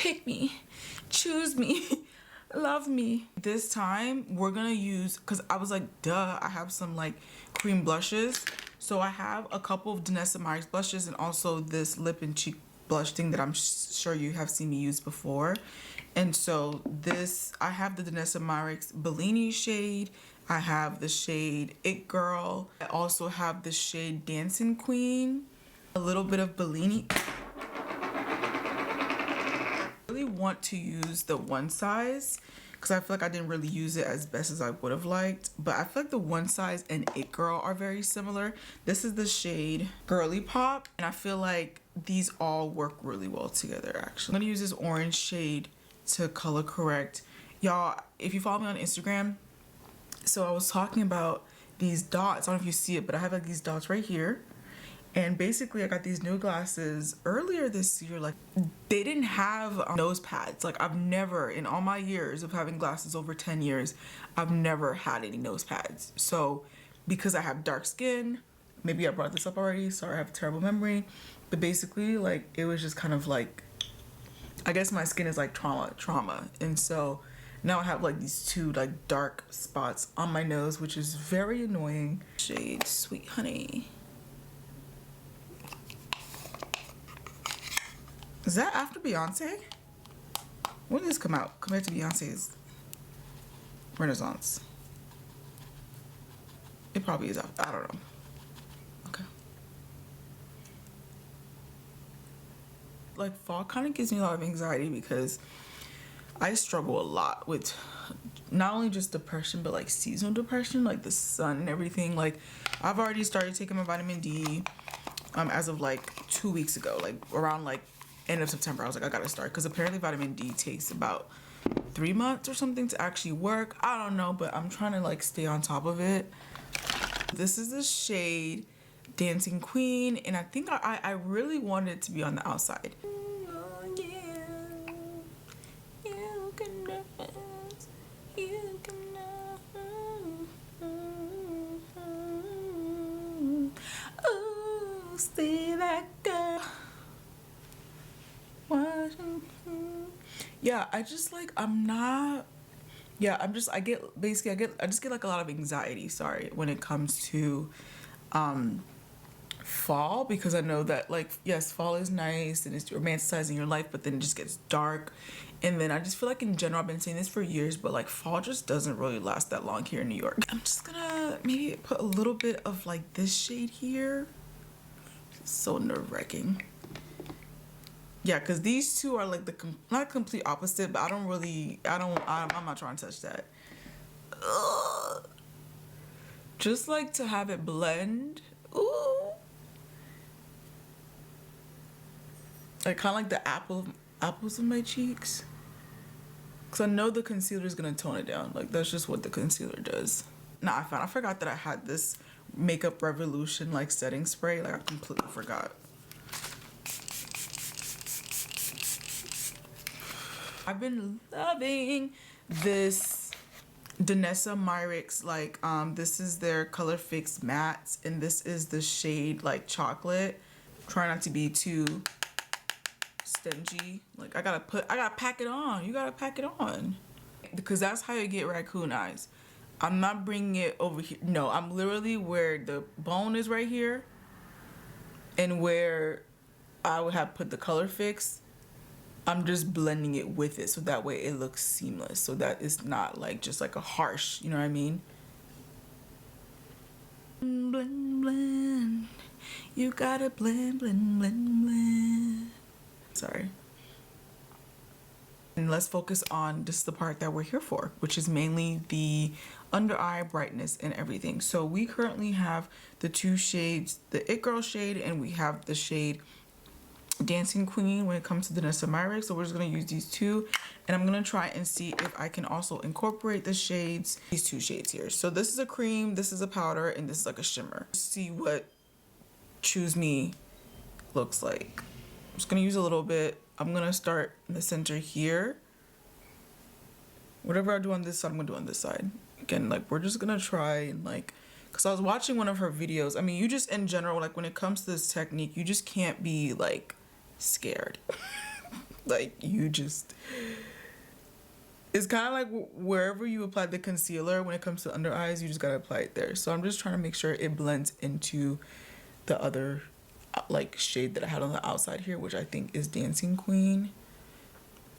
pick me, choose me, love me. This time we're gonna use, because I was like, duh, I have some like cream blushes. So I have a couple of DANESSA MYRICKS blushes and also this lip and cheek blush thing that I'm sure you have seen me use before. And so this, I have the DANESSA MYRICKS Bellini shade. I have the shade It Girl. I also have the shade Dancing Queen. A little bit of Bellini. I really want to use the one size because I feel like I didn't really use it as best as I would have liked. But I feel like the one size and It Girl are very similar. This is the shade Gworly Pop. And I feel like these all work really well together actually. I'm gonna use this orange shade to color correct. Y'all, if you follow me on Instagram, so I was talking about these dots. I don't know if you see it, but I have like these dots right here. And basically I got these new glasses earlier this year. Like they didn't have nose pads. Like I've never, in all my years of having glasses, over 10 years, I've never had any nose pads. So because I have dark skin, maybe I brought this up already, sorry, I have a terrible memory. But basically like it was just kind of like, I guess my skin is like trauma. And so now I have like these two like dark spots on my nose, which is very annoying. Shade Sweet Honey. Is that after Beyonce? When did this come out compared to Beyonce's Renaissance? It probably is after, I don't know. Okay. Like fall kind of gives me a lot of anxiety because I struggle a lot with not only just depression but like seasonal depression, like the sun and everything. Like I've already started taking my vitamin D as of like 2 weeks ago, like around like end of September. I was like, I gotta start because apparently vitamin D takes about 3 months or something to actually work. I don't know, but I'm trying to like stay on top of it. This is the shade Dancing Queen, and I think I really wanted it to be on the outside. Oh, yeah. You can dance, you can dance. Oh, see that girl. Yeah, I just like, I just get like a lot of anxiety, sorry, when it comes to fall, because I know that like, yes, fall is nice and it's romanticizing your life, but then it just gets dark. And then I just feel like in general, I've been saying this for years, but like fall just doesn't really last that long here in New York. I'm just gonna maybe put a little bit of like this shade here. It's so nerve-wracking. Yeah, because these two are like the not complete opposite, but I'm not trying to touch that. Ugh. Just like to have it blend. Ooh. Like kind of like the apples of my cheeks. Because I know the concealer is going to tone it down. Like that's just what the concealer does. Nah, I forgot that I had this Makeup Revolution like setting spray. Like I completely forgot. I've been loving this DANESSA MYRICKS, like this is their Color Fix Mattes, and this is the shade like Chocolate. Try not to be too stingy. Like I gotta pack it on. You gotta pack it on, because that's how you get raccoon eyes. I'm not bringing it over here. No, I'm literally where the bone is right here, and where I would have put the Color Fix, I'm just blending it with it so that way it looks seamless, so that it's not like just like a harsh, you know what I mean? Blend, blend. You gotta blend, blend, blend, blend. Sorry. And let's focus on just the part that we're here for, which is mainly the under eye brightness and everything. So we currently have the two shades, the It Girl shade, and we have the shade Dancing Queen when it comes to the DANESSA MYRICKS. So we're just going to use these two, and I'm going to try and see if I can also incorporate the shades, these two shades here. So this is a cream, this is a powder, and this is like a shimmer. Let's see what Choose Me looks like. I'm just going to use a little bit. I'm going to start in the center here. Whatever I do on this side, I'm going to do on this side. Again, like we're just going to try and like, because I was watching one of her videos. I mean, you just in general, like when it comes to this technique, you just can't be like scared. Like, you just, it's kind of like wherever you apply the concealer when it comes to under eyes, you just gotta apply it there. So I'm just trying to make sure it blends into the other like shade that I had on the outside here, which I think is Dancing Queen.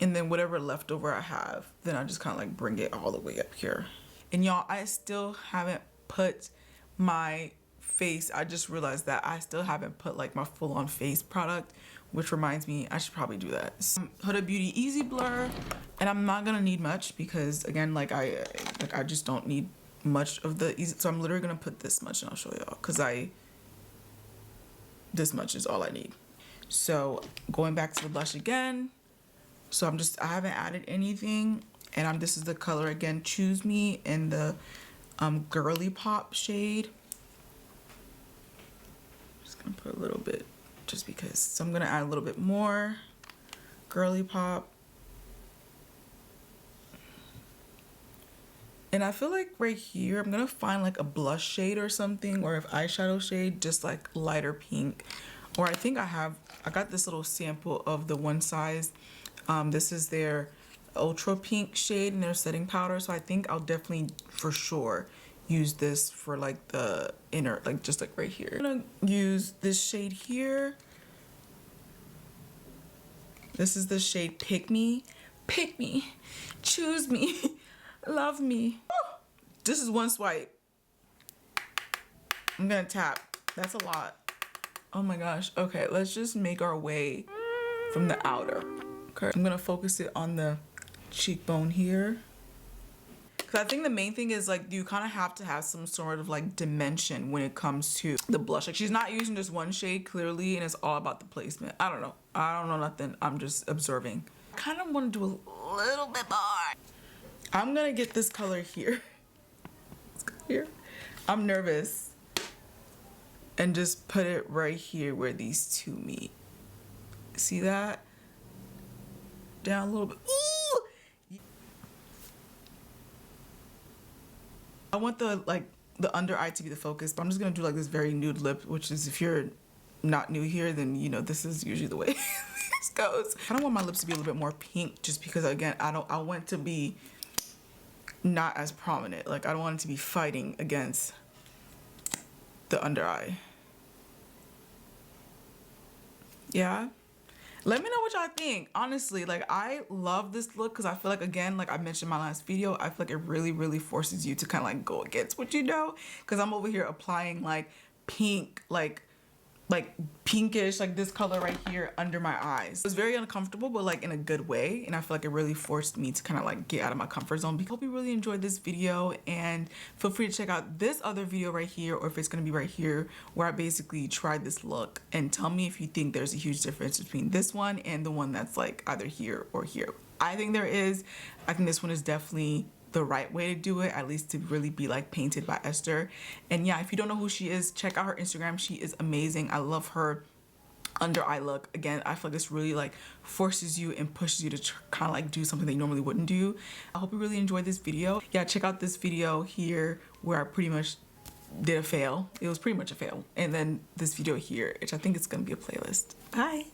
And then whatever leftover I have, then I just kind of like bring it all the way up here. And y'all, I still haven't put my face, I just realized that I still haven't put like my full-on face product, which reminds me I should probably do that. Huda Beauty Easy Blur, and I'm not gonna need much because again, like I just don't need much of the easy, so I'm literally gonna put this much and I'll show y'all because this much is all I need. So going back to the blush again, so I haven't added anything, and this is the color again, Choose Me, in the Girly Pop shade. I'm just gonna put a little bit just because. So I'm gonna add a little bit more Girly Pop. And I feel like right here, I'm gonna find like a blush shade or something, or if eyeshadow shade, just like lighter pink. Or I think I got this little sample of the One Size. This is their ultra pink shade in their setting powder. So I think I'll definitely for sure use this for like the inner, like just like right here. I'm gonna use this shade here. This is the shade Pick Me. Pick me, choose me, love me. This is one swipe. I'm gonna tap. That's a lot. Oh my gosh. Okay, let's just make our way from the outer. Okay, I'm gonna focus it on the cheekbone here. Cause I think the main thing is like you kind of have to have some sort of like dimension when it comes to the blush. Like she's not using just one shade clearly, and it's all about the placement. I don't know nothing. I'm just observing. I kind of want to do a little bit more. I'm gonna get this color here. Here. I'm nervous. And just put it right here where these two meet. See that? Down a little bit. Ooh! I want the under eye to be the focus, but I'm just gonna do like this very nude lip, which is, if you're not new here, then you know this is usually the way this goes. I don't want my lips to be a little bit more pink, just because again, I want it to be not as prominent. Like I don't want it to be fighting against the under eye. Yeah. Let me know what y'all think. Honestly, like I love this look because I feel like, again, like I mentioned in my last video, I feel like it really, really forces you to kind of like go against what you know. Because I'm over here applying like pink, like pinkish, like this color right here under my eyes. It was very uncomfortable, but like in a good way. And I feel like it really forced me to kind of like get out of my comfort zone. I hope you really enjoyed this video, and feel free to check out this other video right here, or if it's gonna be right here, where I basically tried this look, and tell me if you think there's a huge difference between this one and the one that's like either here or here. I think there is. I think this one is definitely the right way to do it, at least to really be like Painted by Esther. And yeah, if you don't know who she is, check out her Instagram. She is amazing. I love her under eye look. Again, I feel like this really like forces you and pushes you to kind of like do something that you normally wouldn't do. I hope you really enjoyed this video. Yeah, check out this video here where I pretty much did a fail. It was pretty much a fail. And then this video here, which I think it's gonna be a playlist. Bye.